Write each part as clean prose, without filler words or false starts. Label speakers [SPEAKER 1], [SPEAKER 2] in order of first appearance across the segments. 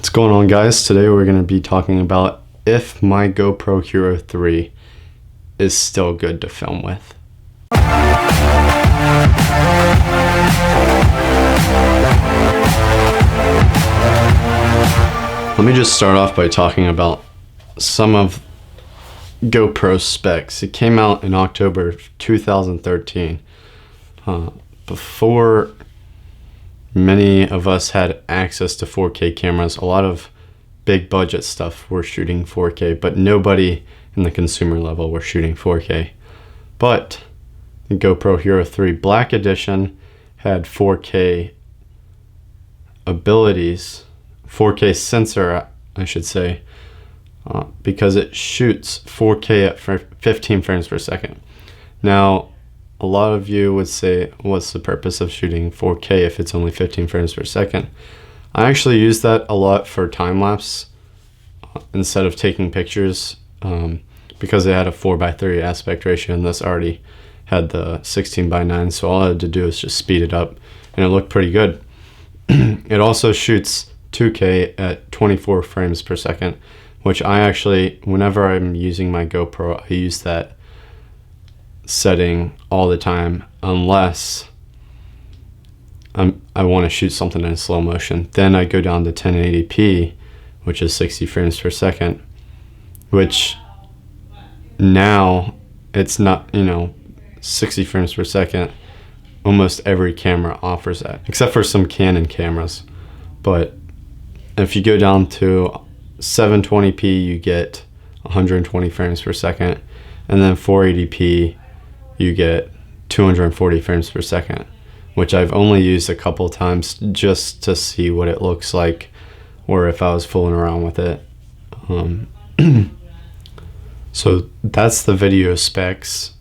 [SPEAKER 1] What's going on, guys? Today we're going to be talking about if my GoPro Hero 3 is still good to film with. Let me just start off by talking about some of GoPro specs. It came out in October 2013, before many of us had access to 4K cameras. A lot of big budget stuff were shooting 4K, but nobody in the consumer level were shooting 4K. But the GoPro Hero 3 Black Edition had 4K abilities, 4K sensor, I should say, because it shoots 4K at 15 frames per second. Now, a lot of you would say, what's the purpose of shooting 4K if it's only 15 frames per second? I actually use that a lot for time-lapse instead of taking pictures, because it had a 4:3 aspect ratio and this already had the 16:9, so all I had to do is just speed it up and it looked pretty good. It also shoots 2K at 24 frames per second, which I actually, whenever I'm using my GoPro, I use that setting all the time, unless I want to shoot something in slow motion. Then I go down to 1080p, which is 60 frames per second, which now it's not, 60 frames per second. Almost every camera offers that, except for some Canon cameras. But if you go down to 720p, you get 120 frames per second, and then 480p, you get 240 frames per second, which I've only used a couple times just to see what it looks like, or if I was fooling around with it. So that's the video specs.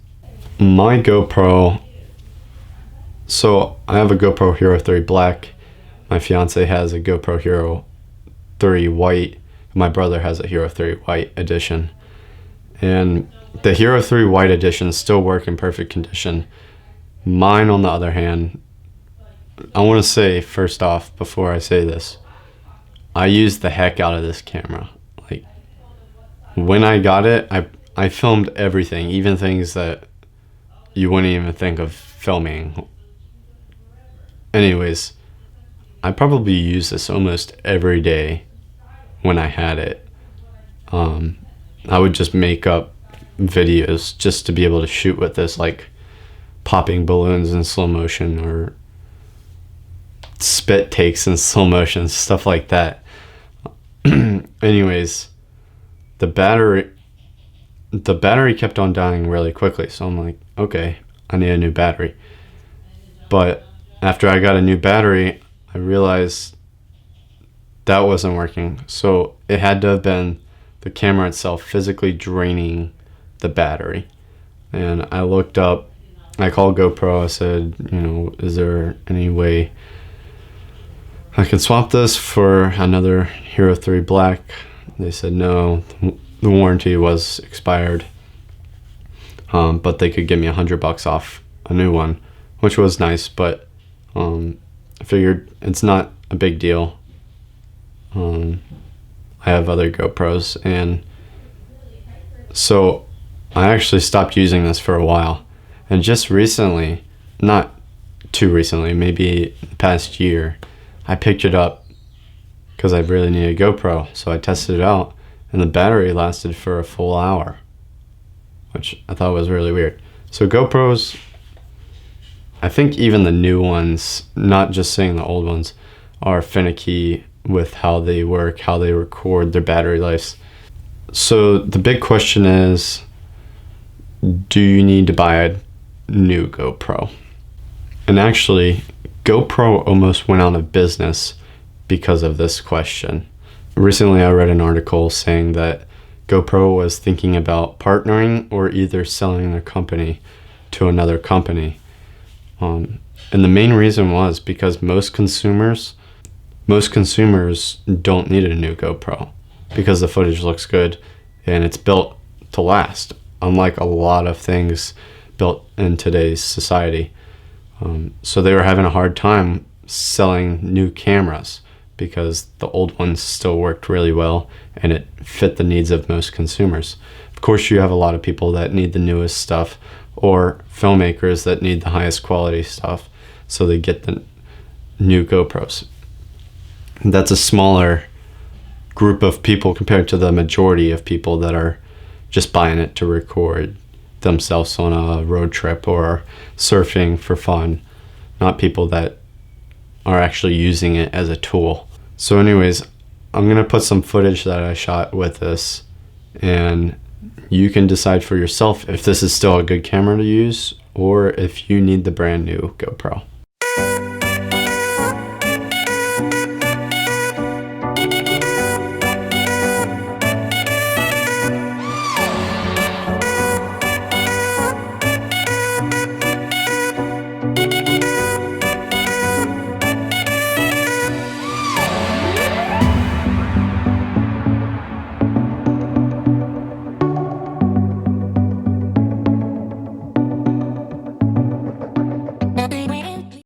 [SPEAKER 1] My GoPro, so I have a GoPro Hero 3 Black. My fiance has a GoPro Hero 3 White. My brother has a Hero 3 White Edition. And the Hero 3 White Edition still work in perfect condition. Mine, on the other hand, I want to say first off, before I say this, I used the heck out of this camera. Like, when I got it, I filmed everything, even things that you wouldn't even think of filming. Anyways, I probably used this almost every day when I had it. I would just make up videos just to be able to shoot with this, like popping balloons in slow motion or spit takes in slow motion, stuff like that. Anyways, the battery kept on dying really quickly, so I'm like, okay, I need a new battery. But after I got a new battery, I realized that wasn't working. So it had to have been the camera itself physically draining the battery. And I looked up, I called GoPro, I said, is there any way I can swap this for another Hero 3 Black? They said no, the warranty was expired, but they could give me $100 off a new one, which was nice, but I figured it's not a big deal. I have other GoPros, and so I actually stopped using this for a while. And just recently, not too recently, maybe the past year, I picked it up because I really needed a GoPro. So I tested it out, and the battery lasted for a full hour, which I thought was really weird. So GoPros, I think even the new ones, not just saying the old ones, are finicky with how they work, how they record, their battery lives. So the big question is, do you need to buy a new GoPro? And actually, GoPro almost went out of business because of this question. Recently, I read an article saying that GoPro was thinking about partnering or either selling their company to another company. And the main reason was because most consumers don't need a new GoPro because the footage looks good and it's built to last, unlike a lot of things built in today's society. So they were having a hard time selling new cameras because the old ones still worked really well and it fit the needs of most consumers. Of course, you have a lot of people that need the newest stuff, or filmmakers that need the highest quality stuff, so they get the new GoPros. That's a smaller group of people compared to the majority of people that are just buying it to record themselves on a road trip or surfing for fun, not people that are actually using it as a tool. So anyways, I'm gonna put some footage that I shot with this, and you can decide for yourself if this is still a good camera to use or if you need the brand new GoPro.